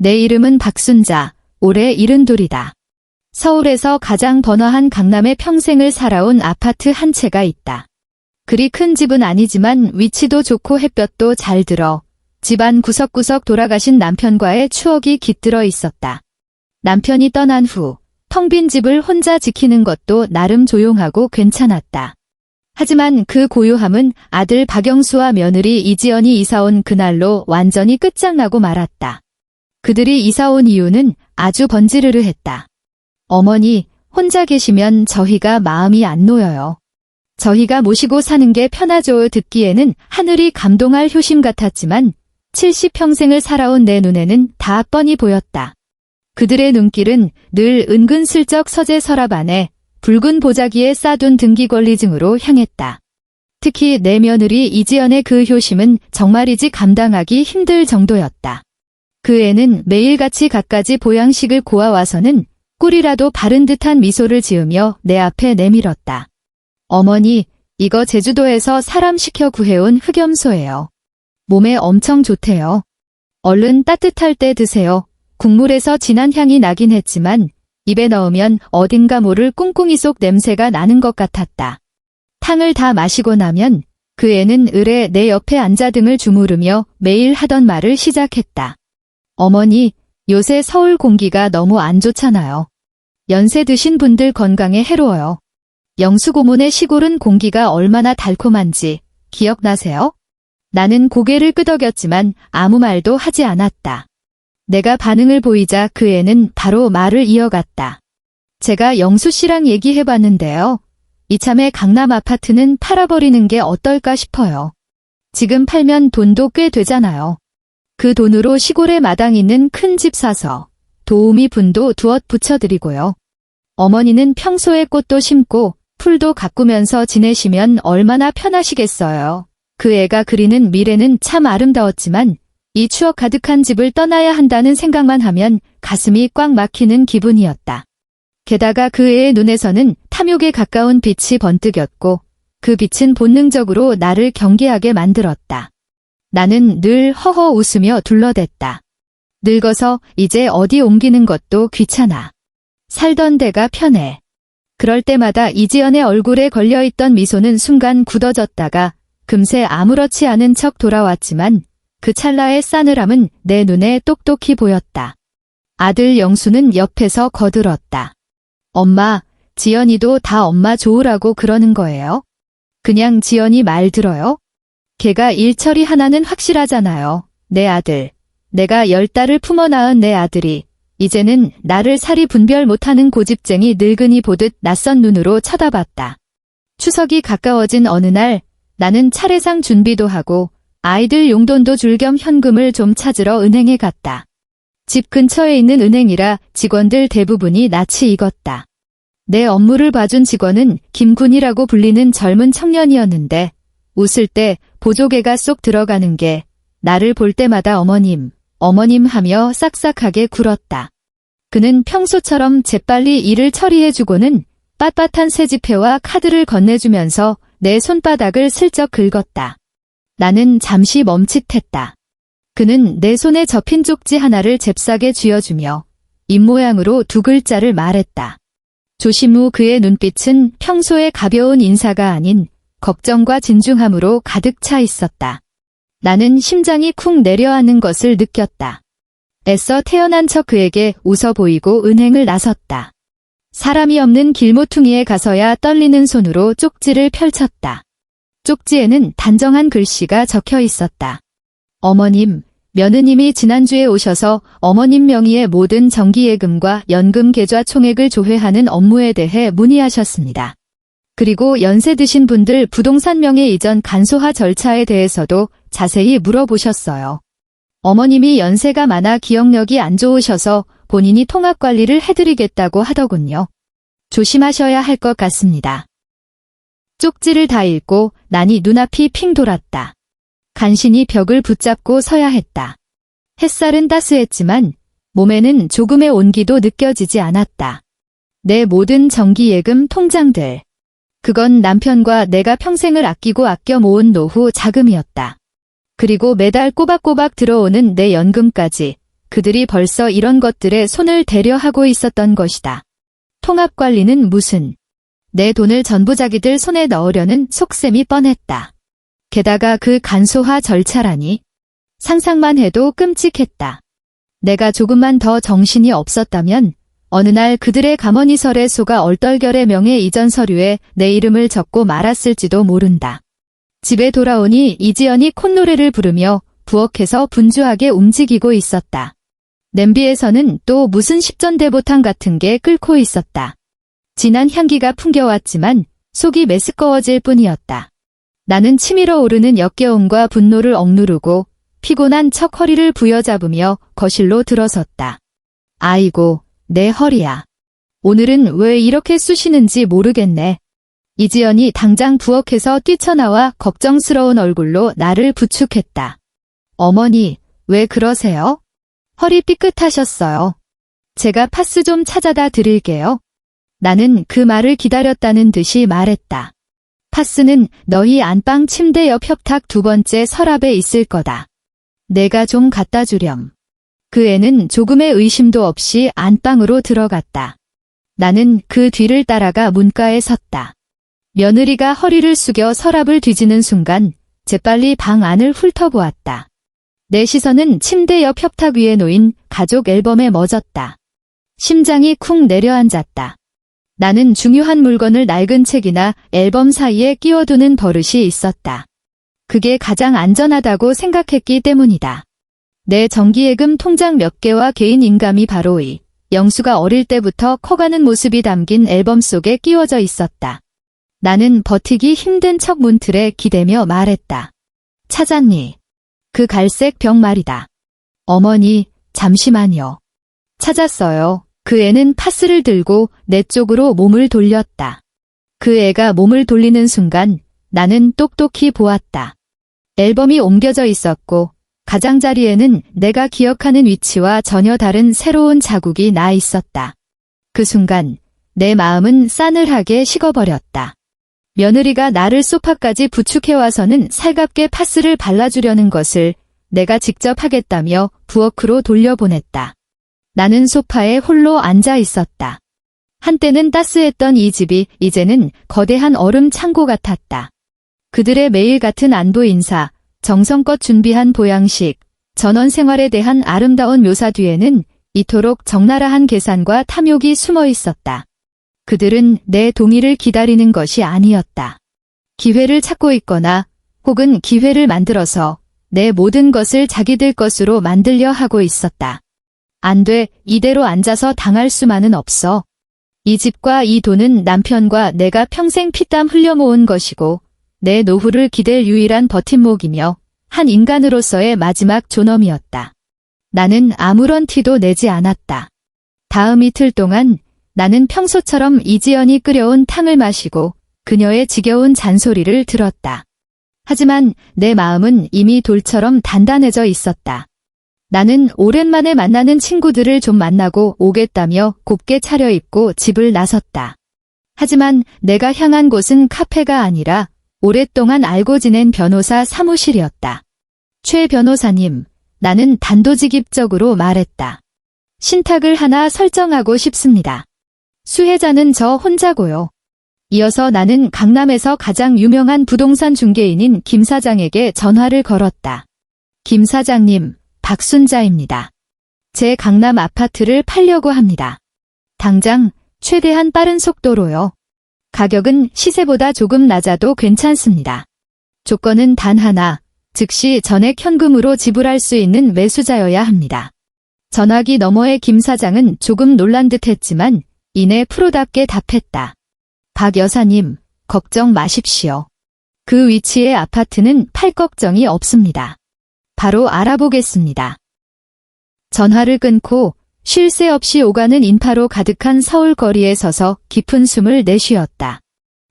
내 이름은 박순자, 올해 72이다. 서울에서 가장 번화한 강남에 평생을 살아온 아파트 한 채가 있다. 그리 큰 집은 아니지만 위치도 좋고 햇볕도 잘 들어 집안 구석구석 돌아가신 남편과의 추억이 깃들어 있었다. 남편이 떠난 후 텅 빈 집을 혼자 지키는 것도 나름 조용하고 괜찮았다. 하지만 그 고요함은 아들 박영수와 며느리 이지연이 이사온 그날로 완전히 끝장나고 말았다. 그들이 이사온 이유는 아주 번지르르했다. 어머니, 혼자 계시면 저희가 마음이 안 놓여요. 저희가 모시고 사는 게 편하죠. 듣기에는 하늘이 감동할 효심 같았지만 70평생을 살아온 내 눈에는 다 뻔히 보였다. 그들의 눈길은 늘 은근슬쩍 서재 서랍 안에 붉은 보자기에 싸둔 등기권리증으로 향했다. 특히 내 며느리 이지연의 그 효심은 정말이지 감당하기 힘들 정도였다. 그 애는 매일같이 갖가지 보양식을 고아와서는 꿀이라도 바른 듯한 미소를 지으며 내 앞에 내밀었다. 어머니, 이거 제주도에서 사람 시켜 구해온 흑염소예요. 몸에 엄청 좋대요. 얼른 따뜻할 때 드세요. 국물에서 진한 향이 나긴 했지만 입에 넣으면 어딘가 모를 꿍꿍이 속 냄새가 나는 것 같았다. 탕을 다 마시고 나면 그 애는 을에 내 옆에 앉아 등을 주무르며 매일 하던 말을 시작했다. 어머니, 요새 서울 공기가 너무 안 좋잖아요. 연세 드신 분들 건강에 해로워요. 영수 고문의 시골은 공기가 얼마나 달콤한지 기억나세요? 나는 고개를 끄덕였지만 아무 말도 하지 않았다. 내가 반응을 보이자 그 애는 바로 말을 이어갔다. 제가 영수 씨랑 얘기해봤는데요. 이참에 강남 아파트는 팔아버리는 게 어떨까 싶어요. 지금 팔면 돈도 꽤 되잖아요. 그 돈으로 시골에 마당 있는 큰 집 사서 도우미 분도 두엇 붙여드리고요. 어머니는 평소에 꽃도 심고 풀도 가꾸면서 지내시면 얼마나 편하시겠어요. 그 애가 그리는 미래는 참 아름다웠지만 이 추억 가득한 집을 떠나야 한다는 생각만 하면 가슴이 꽉 막히는 기분이었다. 게다가 그 애의 눈에서는 탐욕에 가까운 빛이 번뜩였고 그 빛은 본능적으로 나를 경계하게 만들었다. 나는 늘 허허 웃으며 둘러댔다. 늙어서 이제 어디 옮기는 것도 귀찮아. 살던 데가 편해. 그럴 때마다 이지연의 얼굴에 걸려있던 미소는 순간 굳어졌다가 금세 아무렇지 않은 척 돌아왔지만 그 찰나의 싸늘함은 내 눈에 똑똑히 보였다. 아들 영수는 옆에서 거들었다. 엄마, 지연이도 다 엄마 좋으라고 그러는 거예요? 그냥 지연이 말 들어요? 걔가 일처리 하나는 확실하잖아요. 내 아들. 내가 10달을 품어 낳은 내 아들이 이제는 나를 사리 분별 못하는 고집쟁이 늙은이 보듯 낯선 눈으로 쳐다봤다. 추석이 가까워진 어느 날 나는 차례상 준비도 하고 아이들 용돈도 줄 겸 현금을 좀 찾으러 은행에 갔다. 집 근처에 있는 은행이라 직원들 대부분이 낯이 익었다. 내 업무를 봐준 직원은 김군이라고 불리는 젊은 청년이었는데 웃을 때 보조개가 쏙 들어가는 게 나를 볼 때마다 어머님, 어머님 하며 싹싹하게 굴었다. 그는 평소처럼 재빨리 일을 처리해주고는 빳빳한 새지폐와 카드를 건네주면서 내 손바닥을 슬쩍 긁었다. 나는 잠시 멈칫했다. 그는 내 손에 접힌 쪽지 하나를 잽싸게 쥐어주며 입모양으로 2글자를 말했다. 조심 후 그의 눈빛은 평소의 가벼운 인사가 아닌 걱정과 진중함으로 가득 차 있었다. 나는 심장이 쿵 내려앉는 것을 느꼈다. 애써 태어난 척 그에게 웃어 보이고 은행을 나섰다. 사람이 없는 길모퉁이에 가서야 떨리는 손으로 쪽지를 펼쳤다. 쪽지에는 단정한 글씨가 적혀 있었다. 어머님, 며느님이 지난주에 오셔서 어머님 명의의 모든 정기예금과 연금 계좌 총액을 조회하는 업무에 대해 문의하셨습니다. 그리고 연세 드신 분들 부동산 명의 이전 간소화 절차에 대해서도 자세히 물어보셨어요. 어머님이 연세가 많아 기억력이 안 좋으셔서 본인이 통합 관리를 해드리겠다고 하더군요. 조심하셔야 할 것 같습니다. 쪽지를 다 읽고 나니 눈앞이 핑 돌았다. 간신히 벽을 붙잡고 서야 했다. 햇살은 따스했지만 몸에는 조금의 온기도 느껴지지 않았다. 내 모든 정기예금 통장들. 그건 남편과 내가 평생을 아끼고 아껴 모은 노후 자금이었다. 그리고 매달 꼬박꼬박 들어오는 내 연금까지 그들이 벌써 이런 것들에 손을 대려 하고 있었던 것이다. 통합관리는 무슨. 내 돈을 전부 자기들 손에 넣으려는 속셈이 뻔했다. 게다가 그 간소화 절차라니. 상상만 해도 끔찍했다. 내가 조금만 더 정신이 없었다면 어느 날 그들의 감언이설에 속아 얼떨결에 명예 이전 서류에 내 이름을 적고 말았을지도 모른다. 집에 돌아오니 이지연이 콧노래를 부르며 부엌에서 분주하게 움직이고 있었다. 냄비에서는 또 무슨 십전대보탕 같은 게 끓고 있었다. 진한 향기가 풍겨왔지만 속이 메스꺼워질 뿐이었다. 나는 치밀어 오르는 역겨움과 분노를 억누르고 피곤한 척 허리를 부여잡으며 거실로 들어섰다. 아이고, 내 허리야. 오늘은 왜 이렇게 쑤시는지 모르겠네. 이지연이 당장 부엌에서 뛰쳐나와 걱정스러운 얼굴로 나를 부축했다. 어머니, 왜 그러세요? 허리 삐끗하셨어요. 제가 파스 좀 찾아다 드릴게요. 나는 그 말을 기다렸다는 듯이 말했다. 파스는 너희 안방 침대 옆 협탁 두 번째 서랍에 있을 거다. 내가 좀 갖다 주렴. 그 애는 조금의 의심도 없이 안방으로 들어갔다. 나는 그 뒤를 따라가 문가에 섰다. 며느리가 허리를 숙여 서랍을 뒤지는 순간 재빨리 방 안을 훑어보았다. 내 시선은 침대 옆 협탁 위에 놓인 가족 앨범에 멎었다. 심장이 쿵 내려앉았다. 나는 중요한 물건을 낡은 책이나 앨범 사이에 끼워두는 버릇이 있었다. 그게 가장 안전하다고 생각했기 때문이다. 내 정기예금 통장 몇 개와 개인 인감이 바로 이 영수가 어릴 때부터 커가는 모습이 담긴 앨범 속에 끼워져 있었다. 나는 버티기 힘든 척 문틀에 기대며 말했다. 찾았니? 그 갈색 병 말이다. 어머니, 잠시만요. 찾았어요. 그 애는 파스를 들고 내 쪽으로 몸을 돌렸다. 그 애가 몸을 돌리는 순간 나는 똑똑히 보았다. 앨범이 옮겨져 있었고 가장자리에는 내가 기억하는 위치와 전혀 다른 새로운 자국이 나 있었다. 그 순간 내 마음은 싸늘하게 식어버렸다. 며느리가 나를 소파까지 부축해와서는 살갑게 파스를 발라주려는 것을 내가 직접 하겠다며 부엌으로 돌려보냈다. 나는 소파에 홀로 앉아 있었다. 한때는 따스했던 이 집이 이제는 거대한 얼음 창고 같았다. 그들의 매일 같은 안부 인사, 정성껏 준비한 보양식, 전원 생활에 대한 아름다운 묘사 뒤에는 이토록 적나라한 계산과 탐욕이 숨어 있었다. 그들은 내 동의를 기다리는 것이 아니었다. 기회를 찾고 있거나 혹은 기회를 만들어서 내 모든 것을 자기들 것으로 만들려 하고 있었다. 안 돼, 이대로 앉아서 당할 수만은 없어. 이 집과 이 돈은 남편과 내가 평생 피땀 흘려 모은 것이고 내 노후를 기댈 유일한 버팀목이며 한 인간으로서의 마지막 존엄이었다. 나는 아무런 티도 내지 않았다. 다음 이틀 동안 나는 평소처럼 이지연이 끓여온 탕을 마시고 그녀의 지겨운 잔소리를 들었다. 하지만 내 마음은 이미 돌처럼 단단해져 있었다. 나는 오랜만에 만나는 친구들을 좀 만나고 오겠다며 곱게 차려입고 집을 나섰다. 하지만 내가 향한 곳은 카페가 아니라 오랫동안 알고 지낸 변호사 사무실이었다. 최 변호사님, 나는 단도직입적으로 말했다. 신탁을 하나 설정하고 싶습니다. 수혜자는 저 혼자고요. 이어서 나는 강남에서 가장 유명한 부동산 중개인인 김 사장에게 전화를 걸었다. 김 사장님, 박순자입니다. 제 강남 아파트를 팔려고 합니다. 당장 최대한 빠른 속도로요. 가격은 시세보다 조금 낮아도 괜찮습니다. 조건은 단 하나, 즉시 전액 현금으로 지불할 수 있는 매수자여야 합니다. 전화기 너머의 김 사장은 조금 놀란 듯 했지만 이내 프로답게 답했다. 박 여사님, 걱정 마십시오. 그 위치의 아파트는 팔 걱정이 없습니다. 바로 알아보겠습니다. 전화를 끊고 쉴 새 없이 오가는 인파로 가득한 서울 거리에 서서 깊은 숨을 내쉬었다.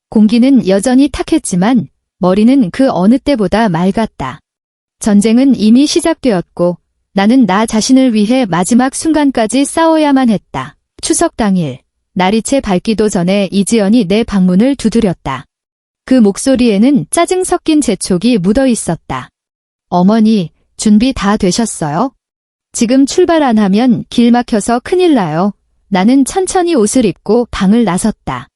공기는 여전히 탁했지만 머리는 그 어느 때보다 맑았다. 전쟁은 이미 시작되었고 나는 나 자신을 위해 마지막 순간까지 싸워야만 했다. 추석 당일, 날이 채 밝기도 전에 이지연이 내 방문을 두드렸다. 그 목소리에는 짜증 섞인 재촉이 묻어 있었다. 어머니, 준비 다 되셨어요? 지금 출발 안 하면 길 막혀서 큰일 나요. 나는 천천히 옷을 입고 방을 나섰다.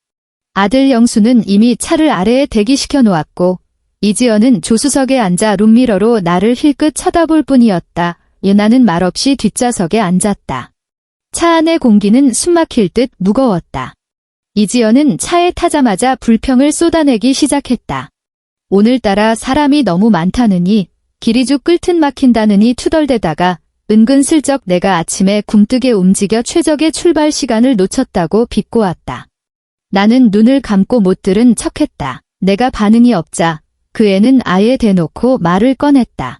아들 영수는 이미 차를 아래에 대기시켜 놓았고 이지연은 조수석에 앉아 룸미러로 나를 힐끗 쳐다볼 뿐이었다. 나는 말없이 뒷좌석에 앉았다. 차 안의 공기는 숨막힐 듯 무거웠다. 이지연은 차에 타자마자 불평을 쏟아내기 시작했다. 오늘따라 사람이 너무 많다느니 길이 쭉 끓듯 막힌다느니 투덜대다가 은근슬쩍 내가 아침에 굼뜨게 움직여 최적의 출발 시간을 놓쳤다고 비꼬았다. 나는 눈을 감고 못 들은 척했다. 내가 반응이 없자 그 애는 아예 대놓고 말을 꺼냈다.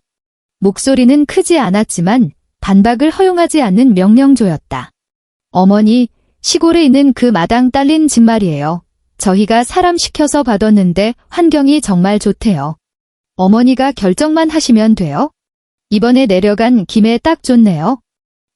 목소리는 크지 않았지만 반박을 허용하지 않는 명령조였다. 어머니, 시골에 있는 그 마당 딸린 집 말이에요. 저희가 사람 시켜서 봐뒀는데 환경이 정말 좋대요. 어머니가 결정만 하시면 돼요. 이번에 내려간 김에 딱 좋네요.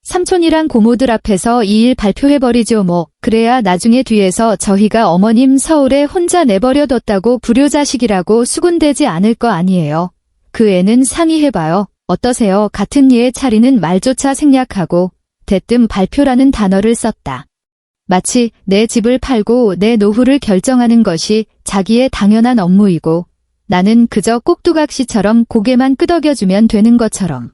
삼촌이랑 고모들 앞에서 이 일 발표해버리죠 뭐. 그래야 나중에 뒤에서 저희가 어머님 서울에 혼자 내버려뒀다고 불효자식이라고 수군대지 않을 거 아니에요. 그 애는 상의해봐요. 어떠세요? 같은 예의 차리는 말조차 생략하고 대뜸 발표라는 단어를 썼다. 마치 내 집을 팔고 내 노후를 결정하는 것이 자기의 당연한 업무이고 나는 그저 꼭두각시처럼 고개만 끄덕여주면 되는 것처럼.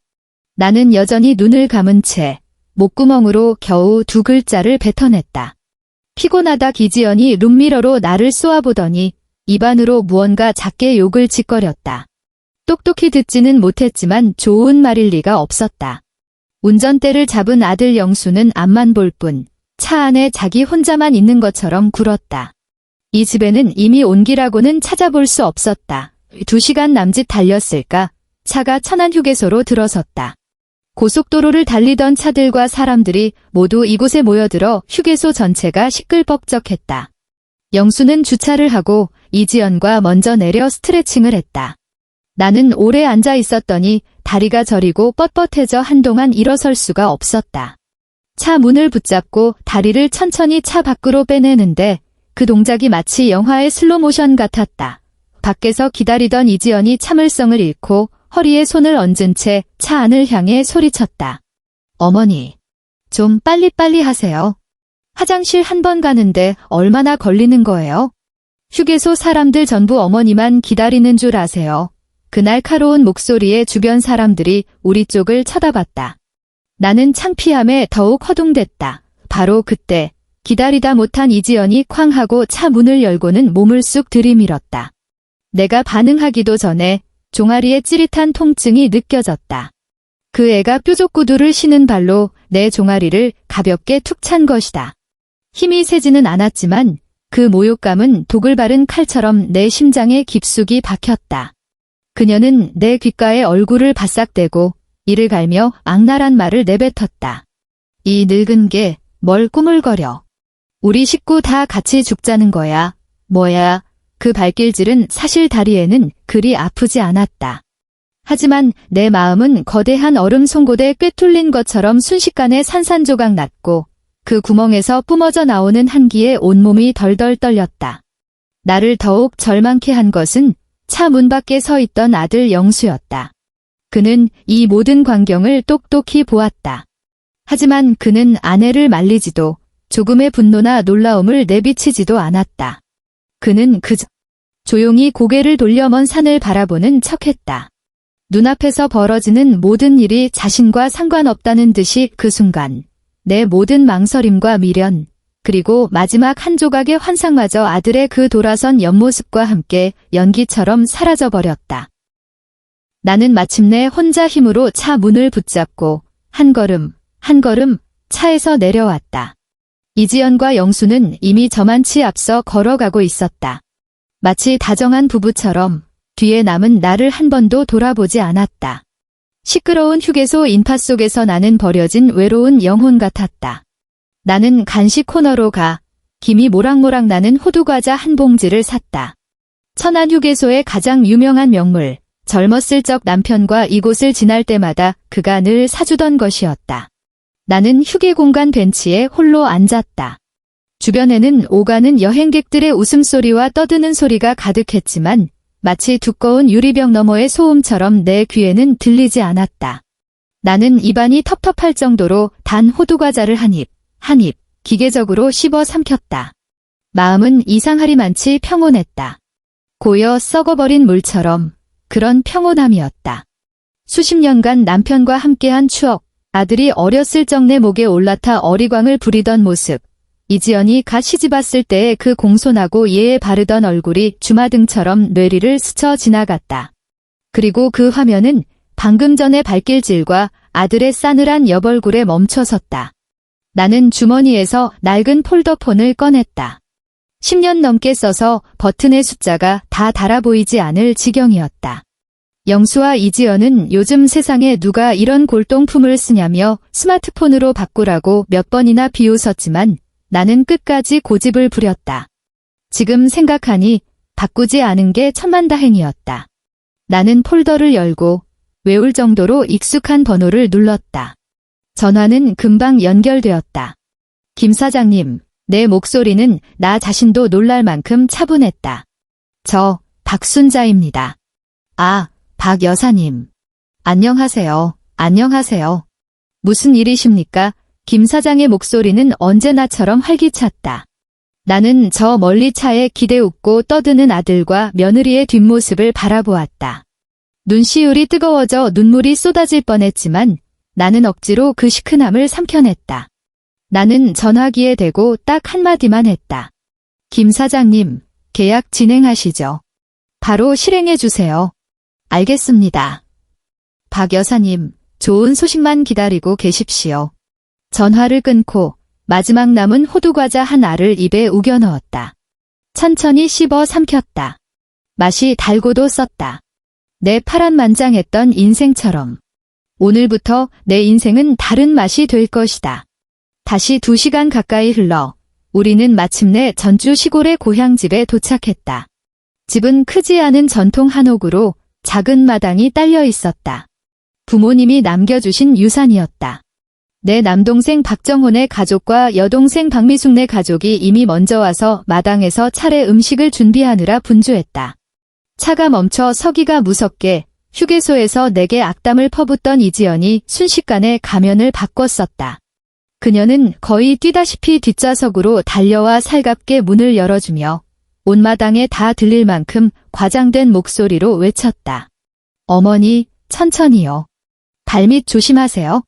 나는 여전히 눈을 감은 채 목구멍으로 겨우 두 글자를 뱉어냈다. 피곤하다. 이지연이 룸미러로 나를 쏘아보더니 입안으로 무언가 작게 욕을 짓거렸다. 똑똑히 듣지는 못했지만 좋은 말일 리가 없었다. 운전대를 잡은 아들 영수는 앞만 볼 뿐 차 안에 자기 혼자만 있는 것처럼 굴었다. 이 집에는 이미 온 길하고는 찾아볼 수 없었다. 2시간 남짓 달렸을까? 차가 천안휴게소로 들어섰다. 고속도로를 달리던 차들과 사람들이 모두 이곳에 모여들어 휴게소 전체가 시끌벅적했다. 영수는 주차를 하고 이지연과 먼저 내려 스트레칭을 했다. 나는 오래 앉아 있었더니 다리가 저리고 뻣뻣해져 한동안 일어설 수가 없었다. 차 문을 붙잡고 다리를 천천히 차 밖으로 빼내는데 그 동작이 마치 영화의 슬로모션 같았다. 밖에서 기다리던 이지연이 참을성을 잃고 허리에 손을 얹은 채 차 안을 향해 소리쳤다. 어머니, 좀 빨리빨리 하세요. 화장실 한 번 가는데 얼마나 걸리는 거예요? 휴게소 사람들 전부 어머니만 기다리는 줄 아세요. 그 날카로운 목소리에 주변 사람들이 우리 쪽을 쳐다봤다. 나는 창피함에 더욱 허둥댔다. 바로 그때 기다리다 못한 이지연이 쾅 하고 차 문을 열고는 몸을 쑥 들이밀었다. 내가 반응하기도 전에 종아리에 찌릿한 통증이 느껴졌다. 그 애가 뾰족 구두를 신은 발로 내 종아리를 가볍게 툭 찬 것이다. 힘이 세지는 않았지만 그 모욕감은 독을 바른 칼처럼 내 심장에 깊숙이 박혔다. 그녀는 내 귓가에 얼굴을 바싹대고 이를 갈며 악랄한 말을 내뱉었다. 이 늙은 게 뭘 꾸물거려. 우리 식구 다 같이 죽자는 거야. 뭐야. 그 발길질은 사실 다리에는 그리 아프지 않았다. 하지만 내 마음은 거대한 얼음 송곳에 꿰뚫린 것처럼 순식간에 산산조각 났고 그 구멍에서 뿜어져 나오는 한기에 온몸이 덜덜 떨렸다. 나를 더욱 절망케 한 것은 차 문 밖에 서 있던 아들 영수였다. 그는 이 모든 광경을 똑똑히 보았다. 하지만 그는 아내를 말리지도 조금의 분노나 놀라움을 내비치지도 않았다. 그는 그저 조용히 고개를 돌려 먼 산을 바라보는 척했다. 눈앞에서 벌어지는 모든 일이 자신과 상관없다는 듯이 그 순간 내 모든 망설임과 미련 그리고 마지막 한 조각의 환상마저 아들의 그 돌아선 옆모습과 함께 연기처럼 사라져버렸다. 나는 마침내 혼자 힘으로 차 문을 붙잡고 한 걸음 한 걸음 차에서 내려왔다. 이지연과 영수는 이미 저만치 앞서 걸어가고 있었다. 마치 다정한 부부처럼 뒤에 남은 나를 한 번도 돌아보지 않았다. 시끄러운 휴게소 인파 속에서 나는 버려진 외로운 영혼 같았다. 나는 간식 코너로 가 김이 모락모락 나는 호두과자 한 봉지를 샀다. 천안 휴게소의 가장 유명한 명물, 젊었을 적 남편과 이곳을 지날 때마다 그가 늘 사주던 것이었다. 나는 휴게 공간 벤치에 홀로 앉았다. 주변에는 오가는 여행객들의 웃음소리와 떠드는 소리가 가득했지만 마치 두꺼운 유리벽 너머의 소음처럼 내 귀에는 들리지 않았다. 나는 입안이 텁텁할 정도로 단 호두과자를 한 입 기계적으로 씹어 삼켰다. 마음은 이상하리만치 평온했다. 고여 썩어버린 물처럼 그런 평온함이었다. 수십 년간 남편과 함께한 추억, 아들이 어렸을 적 내 목에 올라타 어리광을 부리던 모습, 이지연이 갓 시집왔을 때의 그 공손하고 예에 바르던 얼굴이 주마등처럼 뇌리를 스쳐 지나갔다. 그리고 그 화면은 방금 전의 발길질과 아들의 싸늘한 옆얼굴에 멈춰섰다. 나는 주머니에서 낡은 폴더폰을 꺼냈다. 10년 넘게 써서 버튼의 숫자가 다 달아 보이지 않을 지경이었다. 영수와 이지연은 요즘 세상에 누가 이런 골동품을 쓰냐며 스마트폰으로 바꾸라고 몇 번이나 비웃었지만 나는 끝까지 고집을 부렸다. 지금 생각하니 바꾸지 않은 게 천만다행이었다. 나는 폴더를 열고 외울 정도로 익숙한 번호를 눌렀다. 전화는 금방 연결되었다. 김 사장님, 내 목소리는 나 자신도 놀랄 만큼 차분했다. 저 박순자입니다. 아, 박 여사님. 안녕하세요. 안녕하세요. 무슨 일이십니까? 김 사장의 목소리는 언제나처럼 활기찼다. 나는 저 멀리 차에 기대 웃고 떠드는 아들과 며느리의 뒷모습을 바라보았다. 눈시울이 뜨거워져 눈물이 쏟아질 뻔했지만 나는 억지로 그 시큰함을 삼켜냈다. 나는 전화기에 대고 딱 한마디만 했다. 김 사장님, 계약 진행하시죠. 바로 실행해주세요. 알겠습니다. 박 여사님, 좋은 소식만 기다리고 계십시오. 전화를 끊고 마지막 남은 호두과자 한 알을 입에 우겨 넣었다. 천천히 씹어 삼켰다. 맛이 달고도 썼다. 내 파란만장했던 인생처럼. 오늘부터 내 인생은 다른 맛이 될 것이다. 다시 2시간 가까이 흘러 우리는 마침내 전주 시골의 고향집에 도착했다. 집은 크지 않은 전통 한옥으로 작은 마당이 딸려 있었다. 부모님이 남겨주신 유산이었다. 내 남동생 박정훈의 가족과 여동생 박미숙네 가족이 이미 먼저 와서 마당에서 차례 음식을 준비하느라 분주했다. 차가 멈춰 서기가 무섭게 휴게소에서 내게 악담을 퍼붓던 이지연이 순식간에 가면을 바꿨었다. 그녀는 거의 뛰다시피 뒷좌석으로 달려와 살갑게 문을 열어주며 온 마당에 다 들릴 만큼 과장된 목소리로 외쳤다. 어머니, 천천히요. 발밑 조심하세요.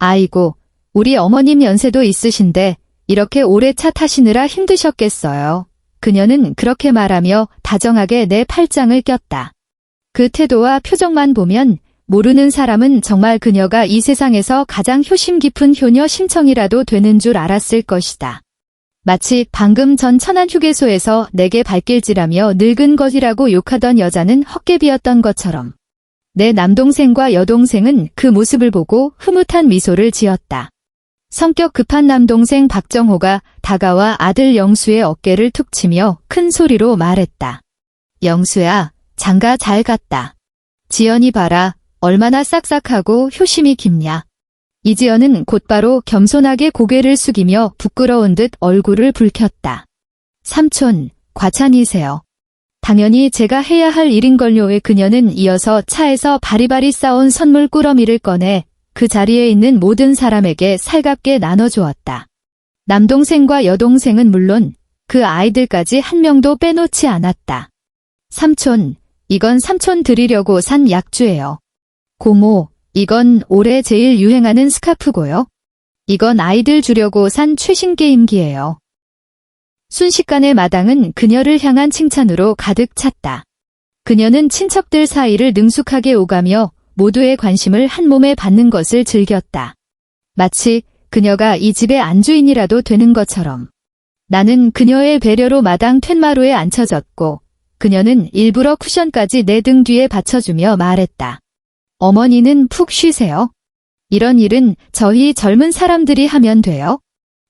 아이고, 우리 어머님 연세도 있으신데 이렇게 오래 차 타시느라 힘드셨겠어요. 그녀는 그렇게 말하며 다정하게 내 팔짱을 꼈다. 그 태도와 표정만 보면 모르는 사람은 정말 그녀가 이 세상에서 가장 효심 깊은 효녀 심청이라도 되는 줄 알았을 것이다. 마치 방금 전 천안 휴게소에서 내게 발길질하며 늙은 것이라고 욕하던 여자는 헛개비였던 것처럼. 내 남동생과 여동생은 그 모습을 보고 흐뭇한 미소를 지었다. 성격 급한 남동생 박정호가 다가와 아들 영수의 어깨를 툭 치며 큰 소리로 말했다. 영수야, 장가 잘 갔다. 지연이 봐라, 얼마나 싹싹하고 효심이 깊냐. 이지연은 곧바로 겸손하게 고개를 숙이며 부끄러운 듯 얼굴을 붉혔다. 삼촌, 과찬이세요. 당연히 제가 해야 할 일인걸요에 그녀는 이어서 차에서 바리바리 싸온 선물 꾸러미를 꺼내 그 자리에 있는 모든 사람에게 살갑게 나눠주었다. 남동생과 여동생은 물론 그 아이들까지 한 명도 빼놓지 않았다. 삼촌, 이건 삼촌 드리려고 산 약주예요. 고모, 이건 올해 제일 유행하는 스카프고요. 이건 아이들 주려고 산 최신 게임기예요. 순식간에 마당은 그녀를 향한 칭찬으로 가득 찼다. 그녀는 친척들 사이를 능숙하게 오가며 모두의 관심을 한 몸에 받는 것을 즐겼다. 마치 그녀가 이 집의 안주인이라도 되는 것처럼. 나는 그녀의 배려로 마당 툇마루에 앉혀졌고 그녀는 일부러 쿠션까지 내 등 뒤에 받쳐주며 말했다. 어머니는 푹 쉬세요. 이런 일은 저희 젊은 사람들이 하면 돼요.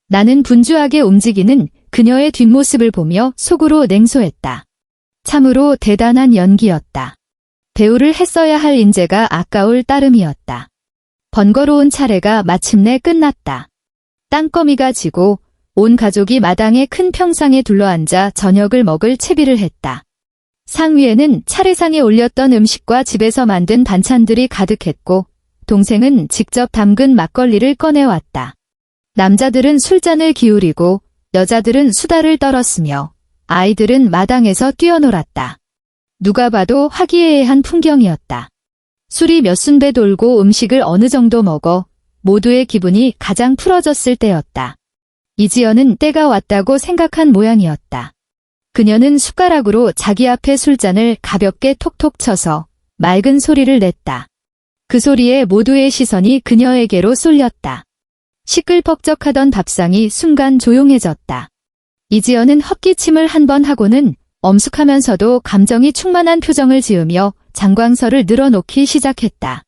나는 분주하게 움직이는 그녀의 뒷모습을 보며 속으로 냉소했다. 참으로 대단한 연기였다. 배우를 했어야 할 인재가 아까울 따름이었다. 번거로운 차례가 마침내 끝났다. 땅거미가 지고 온 가족이 마당의 큰 평상에 둘러앉아 저녁을 먹을 채비를 했다. 상 위에는 차례상에 올렸던 음식과 집에서 만든 반찬들이 가득했고 동생은 직접 담근 막걸리를 꺼내왔다. 남자들은 술잔을 기울이고 여자들은 수다를 떨었으며 아이들은 마당에서 뛰어놀았다. 누가 봐도 화기애애한 풍경이었다. 술이 몇 순배 돌고 음식을 어느 정도 먹어 모두의 기분이 가장 풀어졌을 때였다. 이지연은 때가 왔다고 생각한 모양이었다. 그녀는 숟가락으로 자기 앞에 술잔을 가볍게 톡톡 쳐서 맑은 소리를 냈다. 그 소리에 모두의 시선이 그녀에게로 쏠렸다. 시끌벅적하던 밥상이 순간 조용해졌다. 이지연은 헛기침을 한 번 하고는 엄숙하면서도 감정이 충만한 표정을 지으며 장광설을 늘어놓기 시작했다.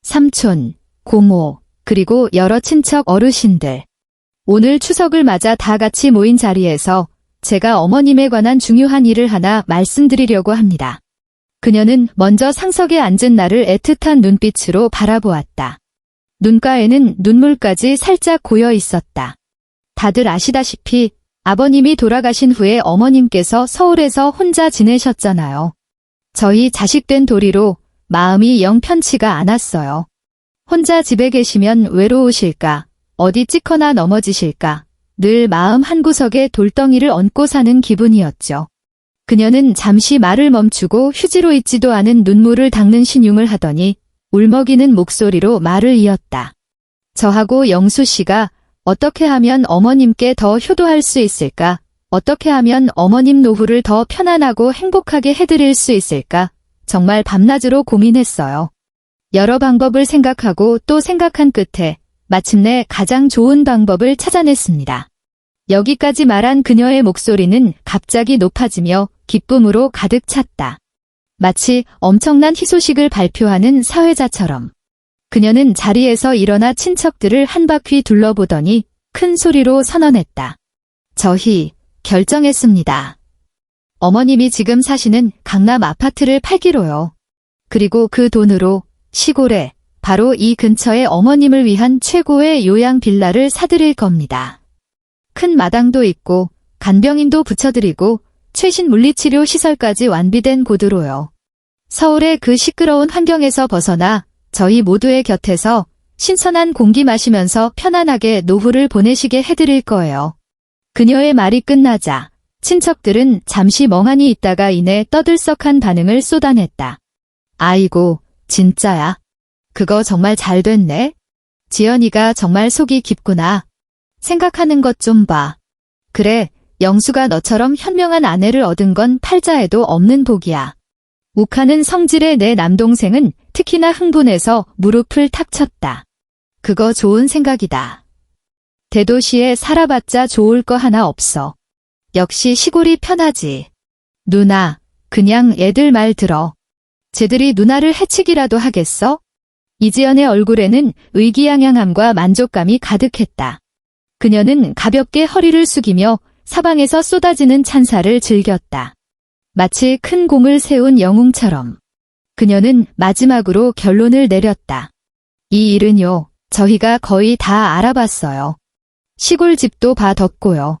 삼촌, 고모, 그리고 여러 친척 어르신들. 오늘 추석을 맞아 다 같이 모인 자리에서 제가 어머님에 관한 중요한 일을 하나 말씀드리려고 합니다. 그녀는 먼저 상석에 앉은 나를 애틋한 눈빛으로 바라보았다. 눈가에는 눈물까지 살짝 고여 있었다. 다들 아시다시피 아버님이 돌아가신 후에 어머님께서 서울에서 혼자 지내셨잖아요. 저희 자식된 도리로 마음이 영 편치가 않았어요. 혼자 집에 계시면 외로우실까, 어디 찌거나 넘어지실까, 늘 마음 한구석에 돌덩이를 얹고 사는 기분이었죠. 그녀는 잠시 말을 멈추고 휴지로 있지도 않은 눈물을 닦는 신용을 하더니 울먹이는 목소리로 말을 이었다. 저하고 영수 씨가 어떻게 하면 어머님께 더 효도할 수 있을까? 어떻게 하면 어머님 노후를 더 편안하고 행복하게 해드릴 수 있을까? 정말 밤낮으로 고민했어요. 여러 방법을 생각하고 또 생각한 끝에 마침내 가장 좋은 방법을 찾아냈습니다. 여기까지 말한 그녀의 목소리는 갑자기 높아지며 기쁨으로 가득 찼다. 마치 엄청난 희소식을 발표하는 사회자처럼. 그녀는 자리에서 일어나 친척들을 한 바퀴 둘러보더니 큰 소리로 선언했다. 저희 결정했습니다. 어머님이 지금 사시는 강남 아파트를 팔기로요. 그리고 그 돈으로 시골에 바로 이 근처에 어머님을 위한 최고의 요양 빌라를 사드릴 겁니다. 큰 마당도 있고 간병인도 붙여드리고 최신 물리치료 시설까지 완비된 곳으로요. 서울의 그 시끄러운 환경에서 벗어나 저희 모두의 곁에서 신선한 공기 마시면서 편안하게 노후를 보내시게 해드릴 거예요. 그녀의 말이 끝나자 친척들은 잠시 멍하니 있다가 이내 떠들썩한 반응을 쏟아냈다. 아이고, 진짜야. 그거 정말 잘 됐네. 지연이가 정말 속이 깊구나. 생각하는 것 좀 봐. 그래, 영수가 너처럼 현명한 아내를 얻은 건 팔자에도 없는 복이야. 욱하는 성질의 내 남동생은 특히나 흥분해서 무릎을 탁 쳤다. 그거 좋은 생각이다. 대도시에 살아봤자 좋을 거 하나 없어. 역시 시골이 편하지. 누나, 그냥 애들 말 들어. 쟤들이 누나를 해치기라도 하겠어? 이지연의 얼굴에는 의기양양함과 만족감이 가득했다. 그녀는 가볍게 허리를 숙이며 사방에서 쏟아지는 찬사를 즐겼다. 마치 큰 공을 세운 영웅처럼. 그녀는 마지막으로 결론을 내렸다. 이 일은요, 저희가 거의 다 알아봤어요. 시골 집도 봐뒀고요.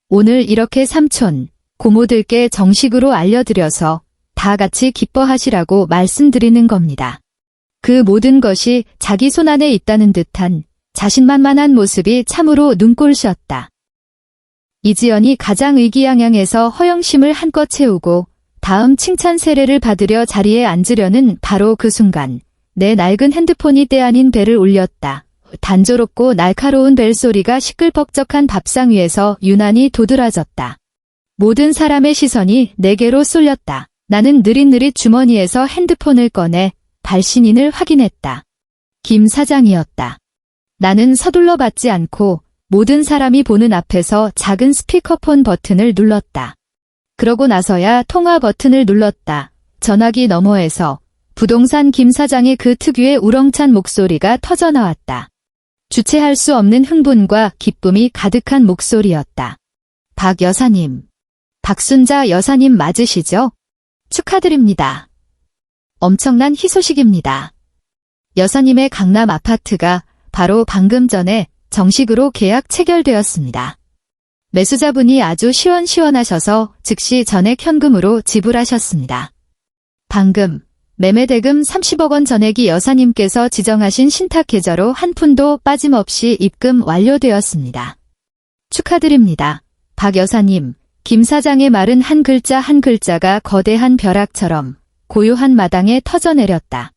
오늘 이렇게 삼촌, 고모들께 정식으로 알려드려서 다 같이 기뻐하시라고 말씀드리는 겁니다. 그 모든 것이 자기 손안에 있다는 듯한 자신만만한 모습이 참으로 눈꼴시었다. 이지연이 가장 의기양양해서 허영심을 한껏 채우고 다음 칭찬 세례를 받으려 자리에 앉으려는 바로 그 순간 내 낡은 핸드폰이 때 아닌 벨을 울렸다. 단조롭고 날카로운 벨소리가 시끌벅적한 밥상 위에서 유난히 도드라졌다. 모든 사람의 시선이 내게로 쏠렸다. 나는 느릿느릿 주머니에서 핸드폰을 꺼내 발신인을 확인했다. 김 사장이었다. 나는 서둘러 받지 않고 모든 사람이 보는 앞에서 작은 스피커폰 버튼을 눌렀다. 그러고 나서야 통화 버튼을 눌렀다. 전화기 너머에서 부동산 김 사장의 그 특유의 우렁찬 목소리가 터져나왔다. 주체할 수 없는 흥분과 기쁨이 가득한 목소리였다. 박 여사님, 박순자 여사님 맞으시죠? 축하드립니다. 엄청난 희소식입니다. 여사님의 강남 아파트가 바로 방금 전에 정식으로 계약 체결되었습니다. 매수자분이 아주 시원시원하셔서 즉시 전액 현금으로 지불하셨습니다. 방금 매매대금 30억 원 전액이 여사님께서 지정하신 신탁계좌로 한 푼도 빠짐없이 입금 완료되었습니다. 축하드립니다. 박 여사님, 김 사장의 말은 한 글자 한 글자가 거대한 벼락처럼 고요한 마당에 터져내렸다.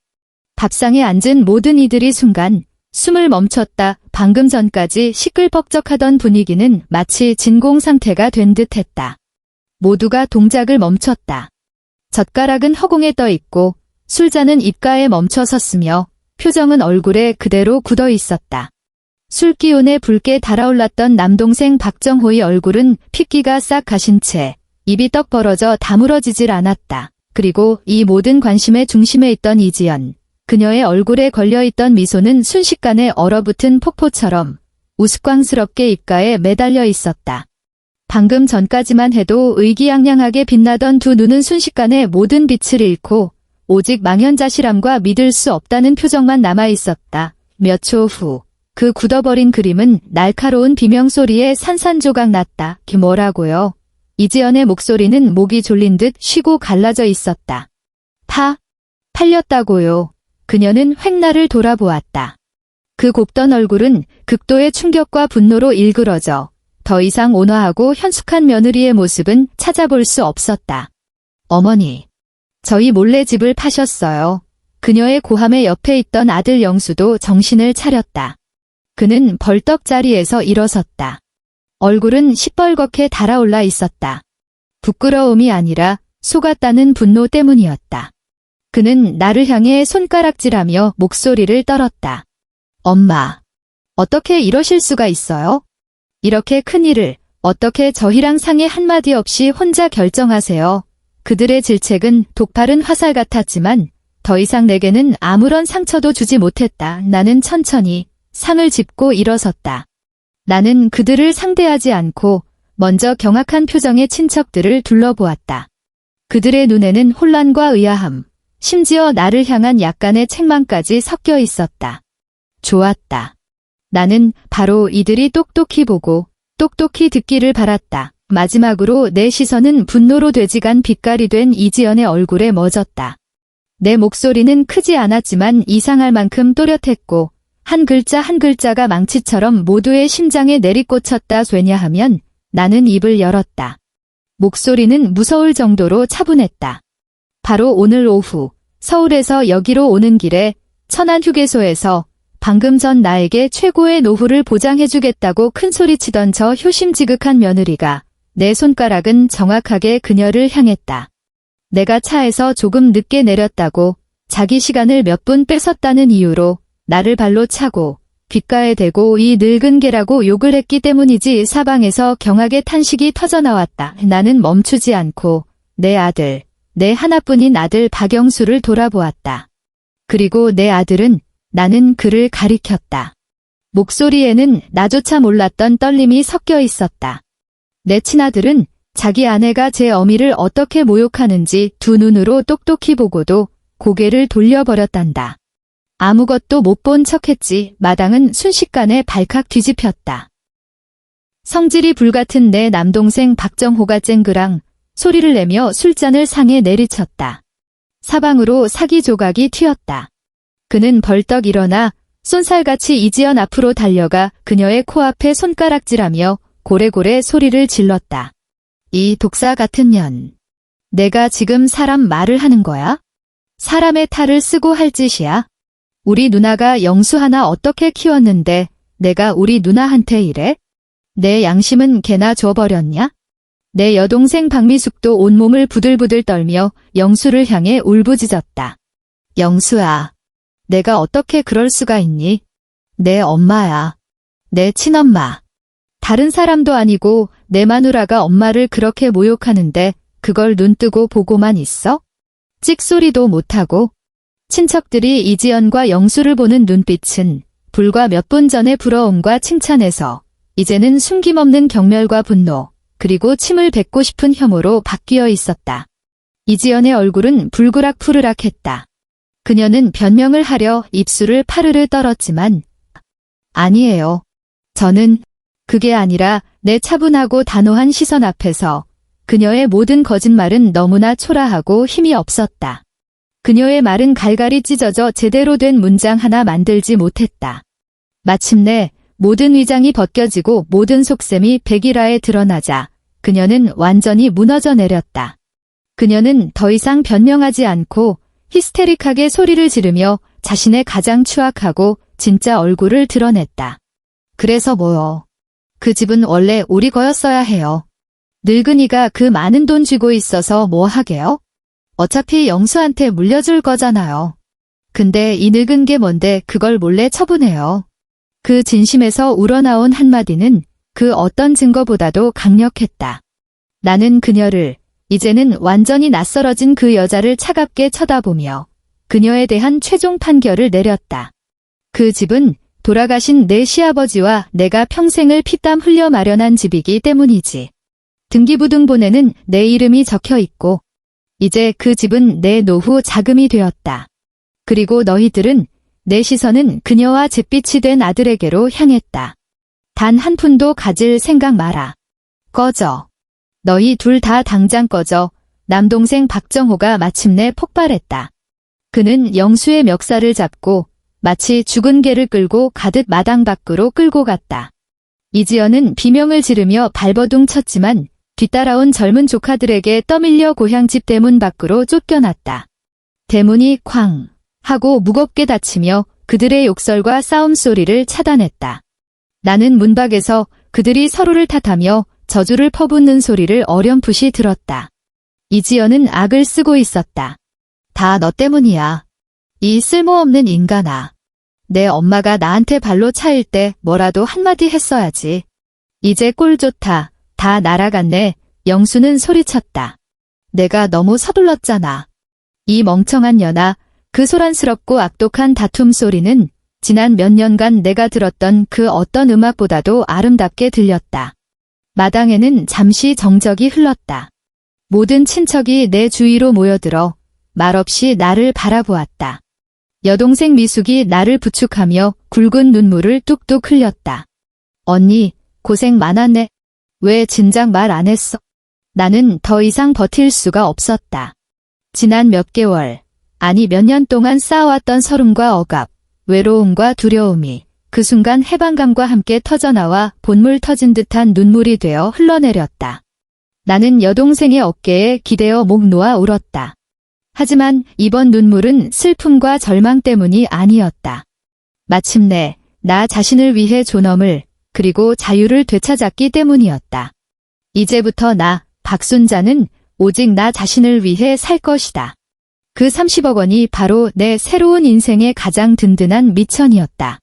밥상에 앉은 모든 이들이 순간 숨을 멈췄다. 방금 전까지 시끌벅적하던 분위기는 마치 진공 상태가 된 듯했다. 모두가 동작을 멈췄다. 젓가락은 허공에 떠 있고 술잔은 입가에 멈춰 섰으며 표정은 얼굴에 그대로 굳어 있었다. 술기운에 붉게 달아올랐던 남동생 박정호의 얼굴은 핏기가 싹 가신 채 입이 떡 벌어져 다물어지질 않았다. 그리고 이 모든 관심의 중심에 있던 이지연. 그녀의 얼굴에 걸려있던 미소는 순식간에 얼어붙은 폭포처럼 우스꽝스럽게 입가에 매달려 있었다. 방금 전까지만 해도 의기양양하게 빛나던 두 눈은 순식간에 모든 빛을 잃고 오직 망연자실함과 믿을 수 없다는 표정만 남아있었다. 몇 초 후 그 굳어버린 그림은 날카로운 비명소리에 산산조각 났다. 뭐라고요? 이지연의 목소리는 목이 졸린 듯 쉬고 갈라져 있었다. 팔렸다고요. 그녀는 횡나를 돌아보았다. 그 곱던 얼굴은 극도의 충격과 분노로 일그러져 더 이상 온화하고 현숙한 며느리의 모습은 찾아볼 수 없었다. 어머니, 저희 몰래 집을 파셨어요. 그녀의 고함의 옆에 있던 아들 영수도 정신을 차렸다. 그는 벌떡 자리에서 일어섰다. 얼굴은 시뻘겋게 달아올라 있었다. 부끄러움이 아니라 속았다는 분노 때문이었다. 그는 나를 향해 손가락질하며 목소리를 떨었다. 엄마, 어떻게 이러실 수가 있어요? 이렇게 큰 일을 어떻게 저희랑 상의 한마디 없이 혼자 결정하세요? 그들의 질책은 독파른 화살 같았지만 더 이상 내게는 아무런 상처도 주지 못했다. 나는 천천히 상을 짚고 일어섰다. 나는 그들을 상대하지 않고 먼저 경악한 표정의 친척들을 둘러보았다. 그들의 눈에는 혼란과 의아함, 심지어 나를 향한 약간의 책망까지 섞여 있었다. 좋았다. 나는 바로 이들이 똑똑히 보고 똑똑히 듣기를 바랐다. 마지막으로 내 시선은 분노로 되지간 빛깔이 된 이지연의 얼굴에 멎었다. 내 목소리는 크지 않았지만 이상할 만큼 또렷했고 한 글자 한 글자가 망치처럼 모두의 심장에 내리꽂혔다. 왜냐하면 나는 입을 열었다. 목소리는 무서울 정도로 차분했다. 바로 오늘 오후 서울에서 여기로 오는 길에 천안휴게소에서 방금 전 나에게 최고의 노후를 보장해주겠다고 큰소리치던 저 효심지극한 며느리가 내 손가락은 정확하게 그녀를 향했다. 내가 차에서 조금 늦게 내렸다고 자기 시간을 몇 분 뺏었다는 이유로 나를 발로 차고 귓가에 대고 이 늙은 개라고 욕을 했기 때문이지. 사방에서 경악의 탄식이 터져나왔다. 나는 멈추지 않고 내 아들, 내 하나뿐인 아들 박영수를 돌아보았다. 그리고 내 아들은 나는 그를 가리켰다. 목소리에는 나조차 몰랐던 떨림이 섞여 있었다. 내 친아들은 자기 아내가 제 어미를 어떻게 모욕하는지 두 눈으로 똑똑히 보고도 고개를 돌려버렸단다. 아무것도 못 본 척했지. 마당은 순식간에 발칵 뒤집혔다. 성질이 불같은 내 남동생 박정호가 쨍그랑 소리를 내며 술잔을 상에 내리쳤다. 사방으로 사기 조각이 튀었다. 그는 벌떡 일어나 쏜살같이 이지연 앞으로 달려가 그녀의 코앞에 손가락질하며 고래고래 소리를 질렀다. 이 독사 같은 년. 내가 지금 사람 말을 하는 거야? 사람의 탈을 쓰고 할 짓이야? 우리 누나가 영수 하나 어떻게 키웠는데 내가 우리 누나한테 이래? 내 양심은 개나 줘버렸냐? 내 여동생 박미숙도 온몸을 부들부들 떨며 영수를 향해 울부짖었다. 영수아, 내가 어떻게 그럴 수가 있니? 내 엄마야. 내 친엄마. 다른 사람도 아니고 내 마누라가 엄마를 그렇게 모욕하는데 그걸 눈뜨고 보고만 있어? 찍소리도 못하고. 친척들이 이지연과 영수를 보는 눈빛은 불과 몇 분 전의 부러움과 칭찬에서 이제는 숨김없는 경멸과 분노, 그리고 침을 뱉고 싶은 혐오로 바뀌어 있었다. 이지연의 얼굴은 불그락푸르락했다. 그녀는 변명을 하려 입술을 파르르 떨었지만 아니에요. 저는 그게 아니라 내 차분하고 단호한 시선 앞에서 그녀의 모든 거짓말은 너무나 초라하고 힘이 없었다. 그녀의 말은 갈갈이 찢어져 제대로 된 문장 하나 만들지 못했다. 마침내 모든 위장이 벗겨지고 모든 속셈이 백일화에 드러나자 그녀는 완전히 무너져 내렸다. 그녀는 더 이상 변명하지 않고 히스테릭하게 소리를 지르며 자신의 가장 추악하고 진짜 얼굴을 드러냈다. 그래서 뭐요? 그 집은 원래 우리 거였어야 해요. 늙은이가 그 많은 돈 쥐고 있어서 뭐 하게요? 어차피 영수한테 물려줄 거잖아요. 근데 이 늙은 게 뭔데 그걸 몰래 처분해요. 그 진심에서 우러나온 한마디는 그 어떤 증거보다도 강력했다. 나는 그녀를, 이제는 완전히 낯설어진 그 여자를 차갑게 쳐다보며 그녀에 대한 최종 판결을 내렸다. 그 집은 돌아가신 내 시아버지와 내가 평생을 피땀 흘려 마련한 집이기 때문이지. 등기부등본에는 내 이름이 적혀 있고 이제 그 집은 내 노후 자금이 되었다. 그리고 너희들은 내 시선은 그녀와 잿빛이 된 아들에게로 향했다. 단 한 푼도 가질 생각 마라. 꺼져. 너희 둘 다 당장 꺼져. 남동생 박정호가 마침내 폭발했다. 그는 영수의 멱살을 잡고 마치 죽은 개를 끌고 가듯 마당 밖으로 끌고 갔다. 이지연은 비명을 지르며 발버둥 쳤지만 뒤따라온 젊은 조카들에게 떠밀려 고향집 대문 밖으로 쫓겨났다. 대문이 쾅 하고 무겁게 닫히며 그들의 욕설과 싸움 소리를 차단했다. 나는 문 밖에서 그들이 서로를 탓하며 저주를 퍼붓는 소리를 어렴풋이 들었다. 이지연은 악을 쓰고 있었다. 다 너 때문이야. 이 쓸모없는 인간아. 내 엄마가 나한테 발로 차일 때 뭐라도 한마디 했어야지. 이제 꼴 좋다. 다 날아갔네. 영수는 소리쳤다. 내가 너무 서둘렀잖아. 이 멍청한 년아. 그 소란스럽고 악독한 다툼 소리는 지난 몇 년간 내가 들었던 그 어떤 음악보다도 아름답게 들렸다. 마당에는 잠시 정적이 흘렀다. 모든 친척이 내 주위로 모여들어 말없이 나를 바라보았다. 여동생 미숙이 나를 부축하며 굵은 눈물을 뚝뚝 흘렸다. 언니, 고생 많았네. 왜 진작 말 안 했어? 나는 더 이상 버틸 수가 없었다. 지난 몇 개월, 아니 몇 년 동안 쌓아왔던 서름과 억압, 외로움과 두려움이 그 순간 해방감과 함께 터져나와 본물 터진 듯한 눈물이 되어 흘러내렸다. 나는 여동생의 어깨에 기대어 목 놓아 울었다. 하지만 이번 눈물은 슬픔과 절망 때문이 아니었다. 마침내 나 자신을 위해 존엄을 그리고 자유를 되찾았기 때문이었다. 이제부터 나, 박순자는 오직 나 자신을 위해 살 것이다. 그 30억 원이 바로 내 새로운 인생의 가장 든든한 미천이었다.